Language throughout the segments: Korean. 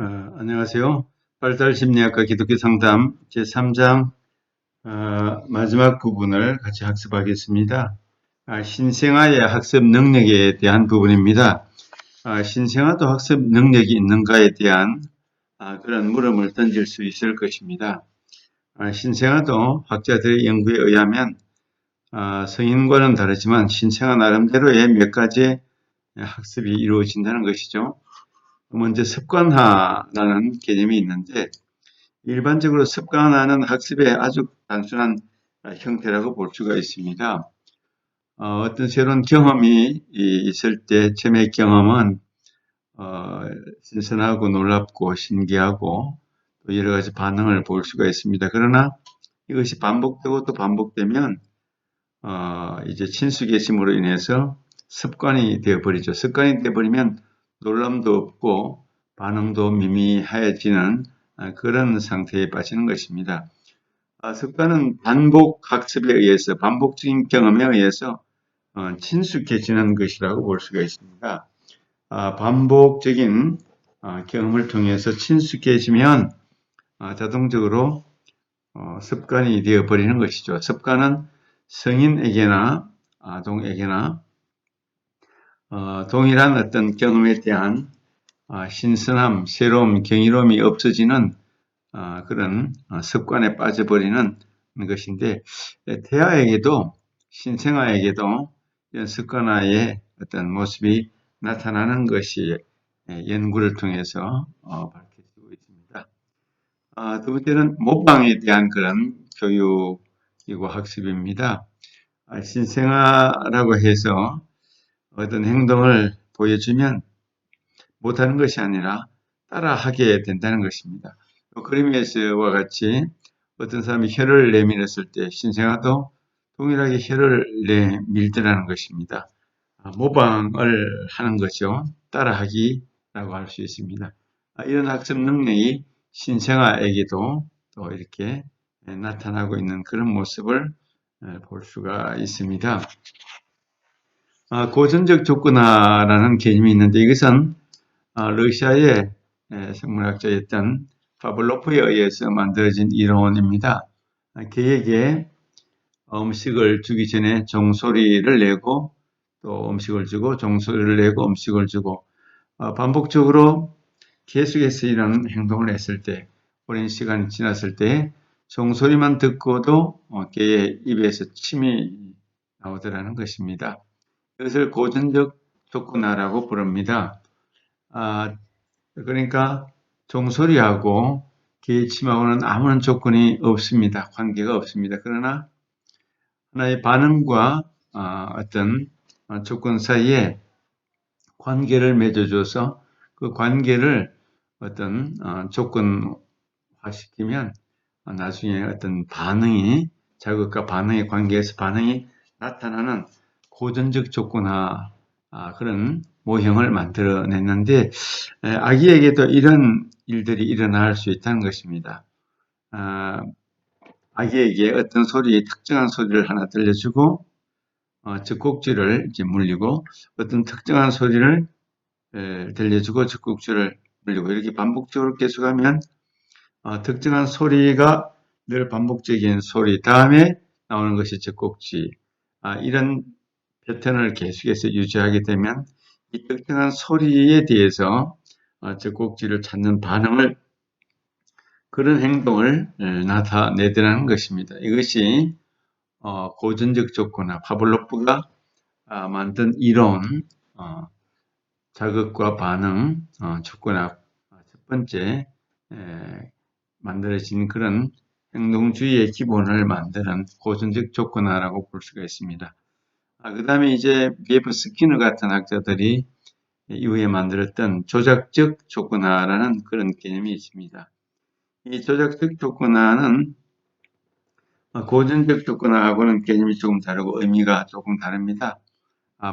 안녕하세요. 발달심리학과 기독교 상담 제3장 마지막 부분을 같이 학습하겠습니다. 신생아의 학습 능력에 대한 부분입니다. 신생아도 학습 능력이 있는가에 대한 그런 물음을 던질 수 있을 것입니다. 신생아도 학자들의 연구에 의하면 성인과는 다르지만 신생아 나름대로의 몇 가지 학습이 이루어진다는 것이죠. 먼저 습관화라는 개념이 있는데 일반적으로 습관화는 학습의 아주 단순한 형태라고 볼 수가 있습니다. 어떤 새로운 경험이 있을 때 처음의 경험은 신선하고 놀랍고 신기하고 또 여러 가지 반응을 볼 수가 있습니다. 그러나 이것이 반복되고 또 반복되면 이제 친숙해짐으로 인해서 습관이 되어버리죠. 습관이 되어버리면 놀람도 없고 반응도 미미해지는 그런 상태에 빠지는 것입니다. 습관은 반복 학습에 의해서 반복적인 경험에 의해서 친숙해지는 것이라고 볼 수가 있습니다. 반복적인 경험을 통해서 친숙해지면 자동적으로 습관이 되어버리는 것이죠. 습관은 성인에게나 아동에게나 동일한 어떤 경험에 대한 신선함, 새로움, 경이로움이 없어지는 그런 습관에 빠져버리는 것인데 태아에게도 신생아에게도 이런 습관화의 어떤 모습이 나타나는 것이 연구를 통해서 밝혀지고 있습니다. 두 번째는 모방에 대한 그런 교육이고 학습입니다. 신생아라고 해서 어떤 행동을 보여주면 못하는 것이 아니라 따라하게 된다는 것입니다. 그림에서와 같이 어떤 사람이 혀를 내밀었을 때 신생아도 동일하게 혀를 내밀더라는 것입니다. 모방을 하는 거죠. 따라하기라고 할 수 있습니다. 이런 학습 능력이 신생아에게도 또 이렇게 나타나고 있는 그런 모습을 볼 수가 있습니다. 고전적 조건화라는 개념이 있는데 이것은 러시아의 생물학자였던 파블로프에 의해서 만들어진 이론입니다. 개에게 음식을 주기 전에 종소리를 내고 또 음식을 주고 종소리를 내고 음식을 주고 반복적으로 계속해서 이런 행동을 했을 때 오랜 시간이 지났을 때 종소리만 듣고도 개의 입에서 침이 나오더라는 것입니다. 이것을 고전적 조건화라고 부릅니다. 그러니까 종소리하고 개침하고는 아무런 조건이 없습니다. 관계가 없습니다. 그러나 하나의 반응과 어떤 조건 사이에 관계를 맺어줘서 그 관계를 어떤 조건화시키면 나중에 어떤 반응이 자극과 반응의 관계에서 반응이 나타나는 고전적 조건화 그런 모형을 만들어냈는데 아기에게도 이런 일들이 일어날 수 있다는 것입니다. 아기에게 어떤 소리, 특정한 소리를 하나 들려주고 젖꼭지를 이제 물리고 어떤 특정한 소리를 들려주고 젖꼭지를 물리고 이렇게 반복적으로 계속하면 특정한 소리가 늘 반복적인 소리 다음에 나오는 것이 젖꼭지 이런 패턴을 계속해서 유지하게 되면 이 특정한 소리에 대해서 젖꼭지를 찾는 반응을 그런 행동을 나타내더라는 것입니다. 이것이 고전적 조건화 파블로프가 만든 이론 자극과 반응 조건화 첫 번째 만들어진 그런 행동주의의 기본을 만드는 고전적 조건화라고 볼 수가 있습니다. 그 다음에 이제 B.F. 스키너 같은 학자들이 이후에 만들었던 조작적 조건화라는 그런 개념이 있습니다. 이 조작적 조건화는 고전적 조건화하고는 개념이 조금 다르고 의미가 조금 다릅니다.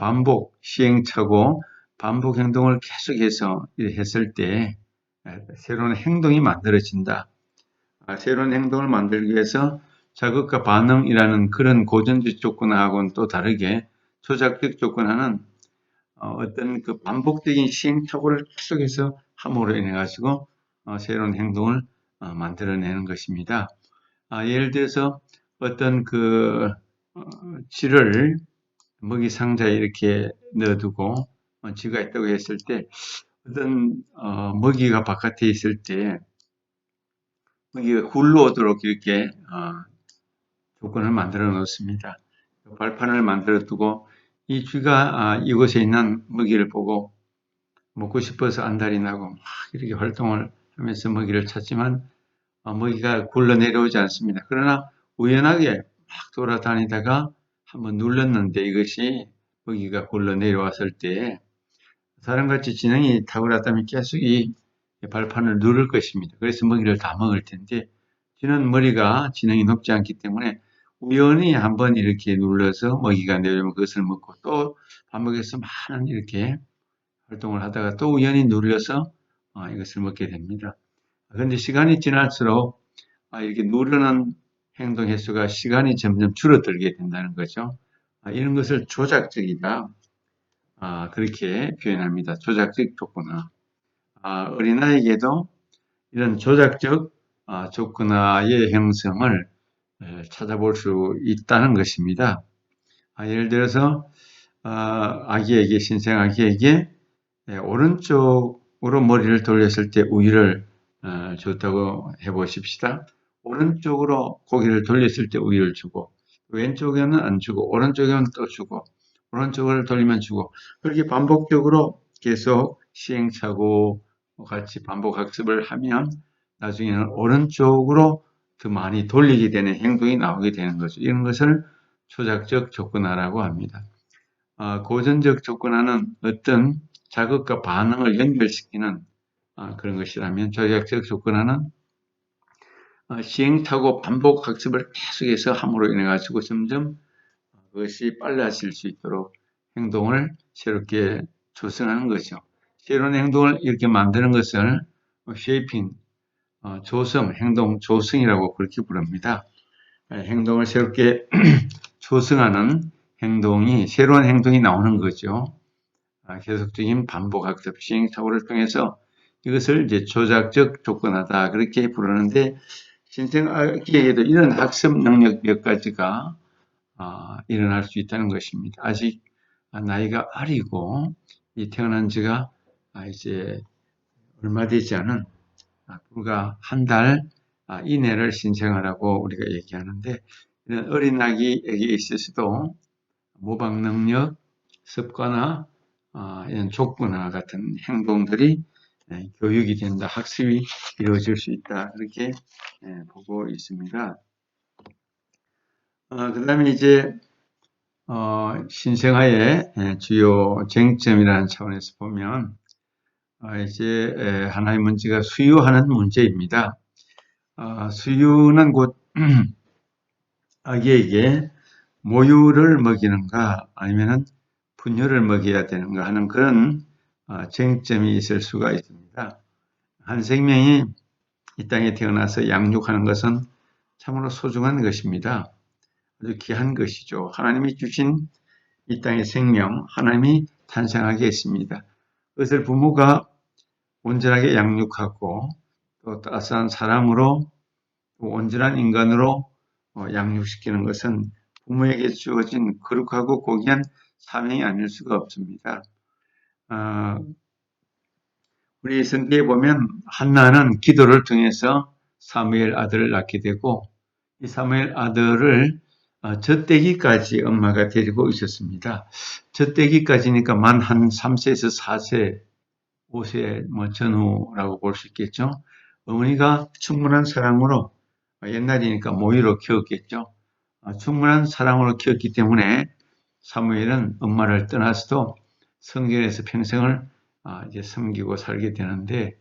반복, 시행착오, 반복 행동을 계속해서 했을 때 새로운 행동이 만들어진다. 새로운 행동을 만들기 위해서 자극과 반응이라는 그런 고전적 조건화하고는 또 다르게 조작적 조건화는 어떤 그 반복적인 시행착오를 계속해서 함으로 인해 가지고 새로운 행동을 만들어내는 것입니다. 예를 들어서 어떤 쥐를 먹이 상자에 이렇게 넣어두고 쥐가 있다고 했을 때 어떤 먹이가 바깥에 있을 때 먹이가 굴러오도록 이렇게 조건을 만들어 놓습니다. 발판을 만들어 두고 이 쥐가 이곳에 있는 먹이를 보고 먹고 싶어서 안달이 나고 막 이렇게 활동을 하면서 먹이를 찾지만 먹이가 굴러 내려오지 않습니다. 그러나 우연하게 막 돌아다니다가 한번 눌렀는데 이것이 먹이가 굴러 내려왔을 때 사람같이 지능이 탁월하다면 계속 이 발판을 누를 것입니다. 그래서 먹이를 다 먹을 텐데 쥐는 머리가 지능이 높지 않기 때문에 우연히 한번 이렇게 눌러서 먹이가 내려오면 그것을 먹고 또 반복해서 많은 이렇게 활동을 하다가 또 우연히 눌려서 이것을 먹게 됩니다. 그런데 시간이 지날수록 이렇게 누르는 행동 횟수가 시간이 점점 줄어들게 된다는 거죠. 이런 것을 조작적이다. 그렇게 표현합니다. 조작적 조건화. 어린아이에게도 이런 조작적 조건화의 형성을 찾아볼 수 있다는 것입니다. 예를 들어서 아기에게 신생아기에게 오른쪽으로 머리를 돌렸을 때 우유를 줬다고 해보십시다. 오른쪽으로 고개를 돌렸을 때 우유를 주고 왼쪽에는 안 주고 오른쪽에는 또 주고 오른쪽을 돌리면 주고 그렇게 반복적으로 계속 시행착오 같이 반복 학습을 하면 나중에는 오른쪽으로 더 많이 돌리게 되는 행동이 나오게 되는 거죠. 이런 것을 초작적 조건화라고 합니다. 고전적 조건화는 어떤 자극과 반응을 연결시키는 그런 것이라면 조작적 조건화는 시행착오 반복 학습을 계속해서 함으로 인해 가지고 점점 그것이 빨라질 수 있도록 행동을 새롭게 조성하는 거죠. 새로운 행동을 이렇게 만드는 것을 쉐이핑, 조성, 행동 조성이라고 그렇게 부릅니다. 행동을 새롭게 조성하는 행동이 새로운 행동이 나오는 거죠. 계속적인 반복 학습, 시행착오를 통해서 이것을 이제 조작적 조건하다 그렇게 부르는데 신생아기에게도 이런 학습 능력 몇 가지가 일어날 수 있다는 것입니다. 아직 나이가 어리고 태어난 지가 이제 얼마 되지 않은 불과 한 달 이내를 신생아라고 우리가 얘기하는데 이런 어린 아기에게 있어서도 모방 능력, 습관화, 이런 조건화 같은 행동들이 교육이 된다, 학습이 이루어질 수 있다 이렇게 보고 있습니다. 그 다음에 이제 신생아의 주요 쟁점이라는 차원에서 보면 이제 하나의 문제가 수유하는 문제입니다. 수유는 곧 아기에게 모유를 먹이는가 아니면은 분유를 먹여야 되는가 하는 그런 쟁점이 있을 수가 있습니다. 한 생명이 이 땅에 태어나서 양육하는 것은 참으로 소중한 것입니다. 아주 귀한 것이죠. 하나님이 주신 이 땅의 생명, 하나님이 탄생하게 했습니다. 그것을 부모가 온전하게 양육하고 또 따스한 사랑으로 또 온전한 인간으로 양육시키는 것은 부모에게 주어진 거룩하고 고귀한 사명이 아닐 수가 없습니다. 우리 성경에 보면 한나는 기도를 통해서 사무엘 아들을 낳게 되고 이 사무엘 아들을 젖대기까지 엄마가 데리고 있었습니다. 젖대기까지니까 만 한 3세에서 4세, 5세 전후라고 볼 수 있겠죠. 어머니가 충분한 사랑으로 옛날이니까 모유로 키웠겠죠. 충분한 사랑으로 키웠기 때문에 사무엘은 엄마를 떠나서도 성전에서 평생을 이제 섬기고 살게 되는데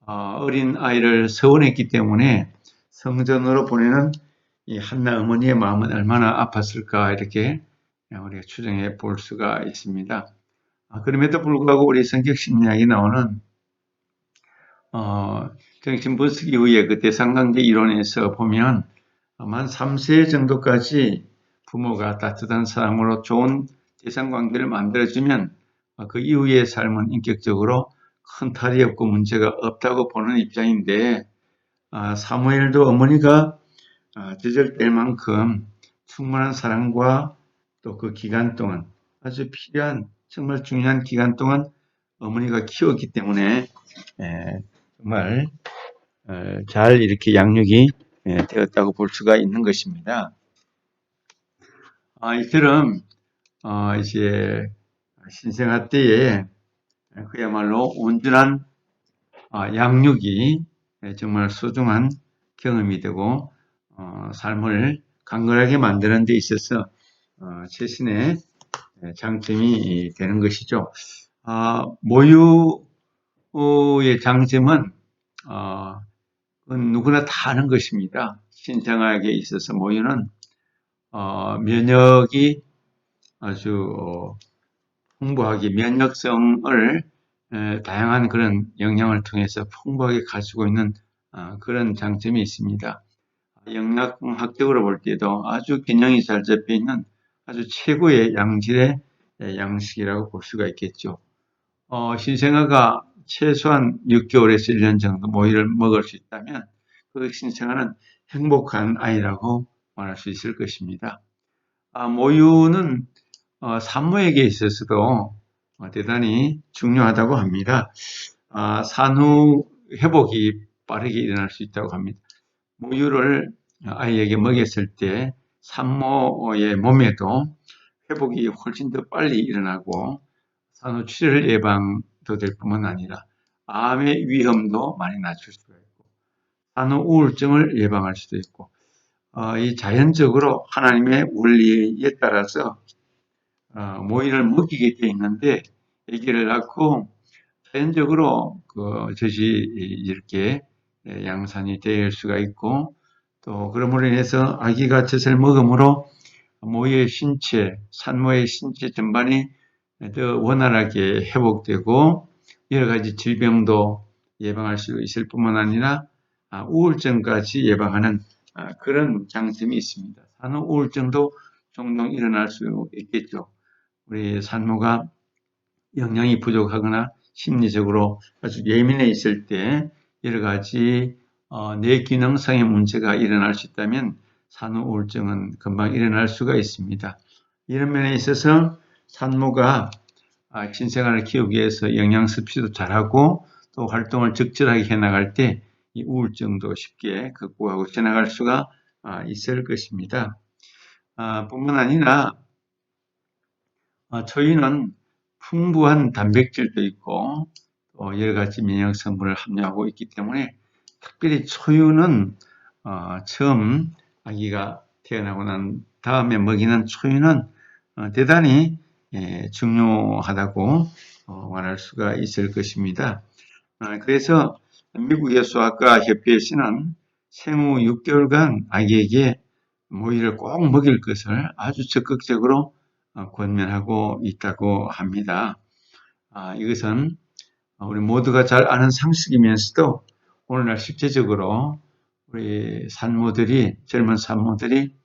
어린 아이를 서원했기 때문에 성전으로 보내는 이 한나 어머니의 마음은 얼마나 아팠을까 이렇게 우리가 추정해 볼 수가 있습니다. 그럼에도 불구하고 우리 성경 심리학에 나오는 정신분석 이후에 그 대상관계 이론에서 보면 만 3세 정도까지 부모가 따뜻한 사랑으로 좋은 대상관계를 만들어주면 그 이후의 삶은 인격적으로 큰 탈이 없고 문제가 없다고 보는 입장인데, 사무엘도 어머니가 젖을 만큼 충분한 사랑과 또 그 기간 동안 아주 필요한 정말 중요한 기간 동안 어머니가 키웠기 때문에 정말 잘 이렇게 양육이 되었다고 볼 수가 있는 것입니다. 이처럼 이제 신생아 때에 그야말로 온전한 양육이 정말 소중한 경험이 되고 삶을 강건하게 만드는 데 있어서 최신의 장점이 되는 것이죠. 모유의 장점은 누구나 다 아는 것입니다. 신생아에게 있어서 모유는 면역이 아주 풍부하게 면역성을 다양한 그런 영양을 통해서 풍부하게 가지고 있는 그런 장점이 있습니다. 영양학적으로 볼 때도 아주 균형이 잘 잡혀 있는 아주 최고의 양질의 양식이라고 볼 수가 있겠죠. 신생아가 최소한 6개월에서 1년 정도 모유를 먹을 수 있다면 그 신생아는 행복한 아이라고 말할 수 있을 것입니다. 모유는 산모에게 있어서도 대단히 중요하다고 합니다. 산후 회복이 빠르게 일어날 수 있다고 합니다. 모유를 아이에게 먹였을 때 산모의 몸에도 회복이 훨씬 더 빨리 일어나고 산후출혈 예방도 될 뿐만 아니라 암의 위험도 많이 낮출 수가 있고 산후 우울증을 예방할 수도 있고 이 자연적으로 하나님의 원리에 따라서 모이를 먹이게 돼 있는데 아기를 낳고 자연적으로 그 젖이 이렇게 양산이 될 수가 있고 또 그러므로 인해서 아기가 젖을 먹음으로 모의 신체, 산모의 신체 전반이 더 원활하게 회복되고 여러 가지 질병도 예방할 수 있을 뿐만 아니라 우울증까지 예방하는 그런 장점이 있습니다. 산후 우울증도 종종 일어날 수 있겠죠. 우리 산모가 영양이 부족하거나 심리적으로 아주 예민해 있을 때 여러 가지 뇌기능성의 문제가 일어날 수 있다면 산후 우울증은 금방 일어날 수가 있습니다. 이런 면에 있어서 산모가 신생아를 키우기 위해서 영양 섭취도 잘하고 또 활동을 적절하게 해나갈 때 이 우울증도 쉽게 극복하고 지나갈 수가 있을 것입니다. 뿐만 아니라 초유는 풍부한 단백질도 있고 또 여러 가지 면역 성분을 함유하고 있기 때문에 특별히 초유는 처음 아기가 태어나고 난 다음에 먹이는 초유는 대단히 중요하다고 말할 수가 있을 것입니다. 그래서 미국의 소아과 협회에서는 생후 6개월간 아기에게 모유를 꼭 먹일 것을 아주 적극적으로 권면하고 있다고 합니다. 이것은 우리 모두가 잘 아는 상식이면서도 오늘날 실제적으로 우리 젊은 산모들이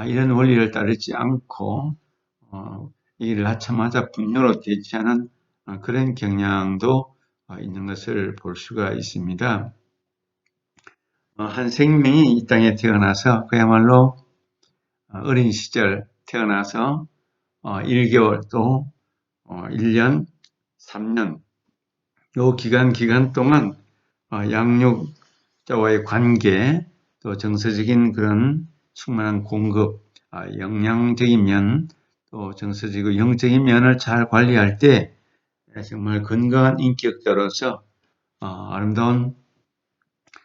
이런 원리를 따르지 않고 이를 낳자마자 분뇨로 대치하는 그런 경향도 있는 것을 볼 수가 있습니다. 한 생명이 이 땅에 태어나서 그야말로 어린 시절 태어나서 1개월 또 1년, 3년 요 기간 동안 양육자와의 관계 또 정서적인 그런 충분한 공급, 영양적인 면 또 정서적이고 영적인 면을 잘 관리할 때 정말 건강한 인격자로서 아름다운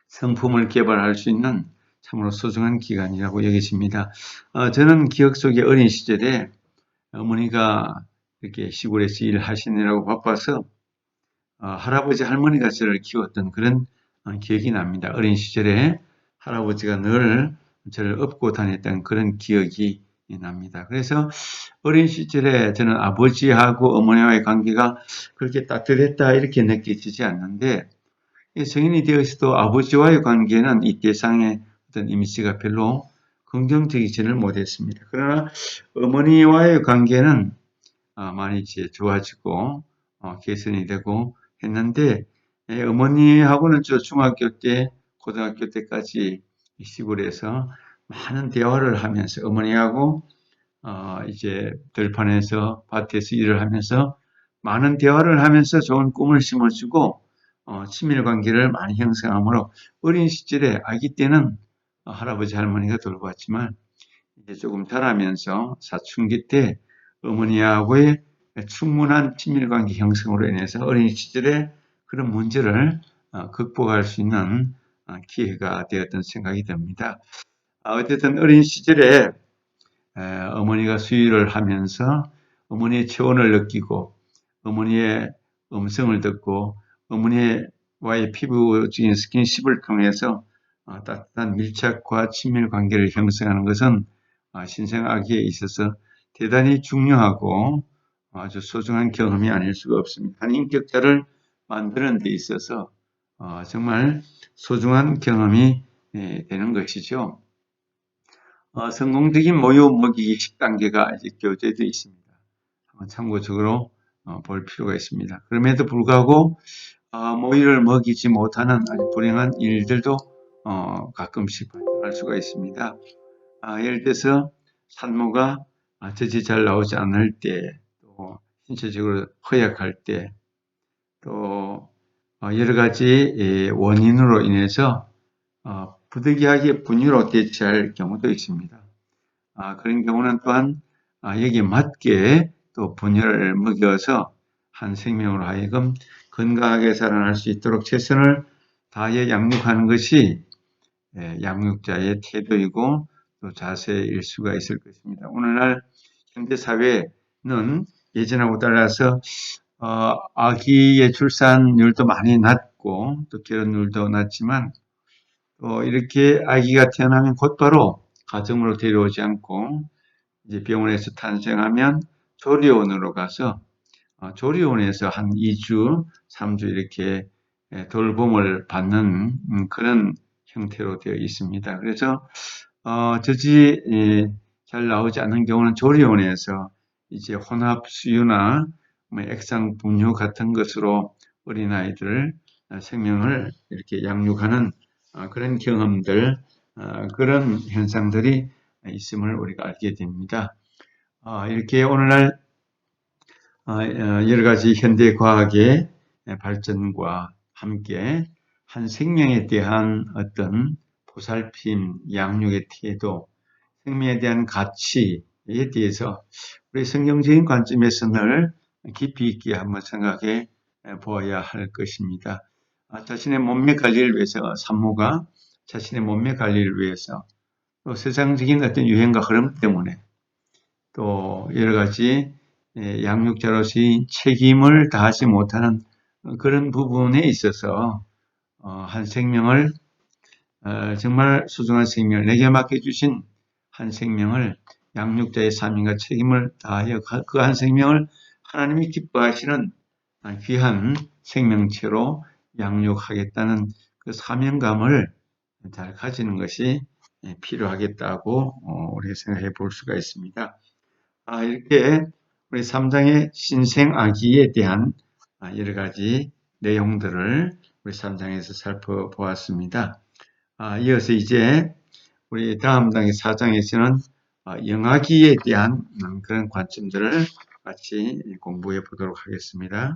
성품을 개발할 수 있는 참으로 소중한 기간이라고 여겨집니다. 저는 기억 속의 어린 시절에 어머니가 이렇게 시골에서 일하시느라고 바빠서 할아버지 할머니가 저를 키웠던 그런 기억이 납니다. 어린 시절에 할아버지가 늘 저를 업고 다녔던 그런 기억이 납니다. 그래서 어린 시절에 저는 아버지하고 어머니와의 관계가 그렇게 따뜻했다 이렇게 느껴지지 않는데 성인이 되어서도 아버지와의 관계는 이 대상의 어떤 이미지가 별로 긍정적이지는 못했습니다. 그러나 어머니와의 관계는 많이 이제 좋아지고 개선이 되고 했는데 어머니하고는 저 중학교 때, 고등학교 때까지 시골에서 많은 대화를 하면서 어머니하고 이제 들판에서 밭에서 일을 하면서 많은 대화를 하면서 좋은 꿈을 심어주고 친밀 관계를 많이 형성하므로 어린 시절에 아기 때는 할아버지 할머니가 돌보았지만 이제 조금 자라면서 사춘기 때 어머니하고의 충분한 친밀 관계 형성으로 인해서 어린 시절에 그런 문제를 극복할 수 있는 기회가 되었던 생각이 듭니다. 어쨌든 어린 시절에 어머니가 수유를 하면서 어머니의 체온을 느끼고 어머니의 음성을 듣고 어머니와의 피부적인 스킨십을 통해서 따뜻한 밀착과 친밀 관계를 형성하는 것은 신생 아기에 있어서 대단히 중요하고 아주 소중한 경험이 아닐 수가 없습니다. 한 인격자를 만드는 데 있어서 정말 소중한 경험이 되는 것이죠. 성공적인 모유 먹이기 10단계가 이제 교재되어 있습니다. 참고적으로 볼 필요가 있습니다. 그럼에도 불구하고 모유를 먹이지 못하는 아주 불행한 일들도 가끔씩 발생할 수가 있습니다. 예를 들어서 산모가 젖이 잘 나오지 않을 때, 또 신체적으로 허약할 때, 또 여러 가지 원인으로 인해서 부득이하게 분유로 대체할 경우도 있습니다. 그런 경우는 또한 여기에 맞게 또 분유를 먹여서 한 생명으로 하여금 건강하게 자라날 수 있도록 최선을 다해 양육하는 것이 양육자의 태도이고 또 자세일 수가 있을 것입니다. 오늘날 현대 사회는 예전하고 달라서 아기의 출산율도 많이 낮고 또 결혼율도 낮지만 또 이렇게 아기가 태어나면 곧바로 가정으로 데려오지 않고 이제 병원에서 탄생하면 조리원으로 가서 조리원에서 한 2주, 3주 이렇게 돌봄을 받는 그런 형태로 되어 있습니다. 그래서 젖이 잘 나오지 않는 경우는 조리원에서 이제 혼합 수유나 액상 분유 같은 것으로 어린아이들 생명을 이렇게 양육하는 그런 경험들, 그런 현상들이 있음을 우리가 알게 됩니다. 이렇게 오늘날 여러 가지 현대 과학의 발전과 함께 한 생명에 대한 어떤 보살핌, 양육의 태도, 생명에 대한 가치에 대해서 우리 성경적인 관점에서 늘 깊이 있게 한번 생각해 보아야 할 것입니다. 자신의 몸매 관리를 위해서 산모가 자신의 몸매 관리를 위해서 또 세상적인 어떤 유행과 흐름 때문에 또 여러 가지 양육자로서의 책임을 다하지 못하는 그런 부분에 있어서 한 생명을 정말 소중한 생명을 내게 맡겨주신 한 생명을 양육자의 삶과 책임을 다하여 그 한 생명을 하나님이 기뻐하시는 귀한 생명체로 양육하겠다는 그 사명감을 잘 가지는 것이 필요하겠다고 우리가 생각해 볼 수가 있습니다. 이렇게 우리 3장의 신생아기에 대한 여러 가지 내용들을 우리 3장에서 살펴보았습니다. 이어서 이제 우리 다음 장의 4장에서는 영아기에 대한 그런 관점들을 같이 공부해 보도록 하겠습니다.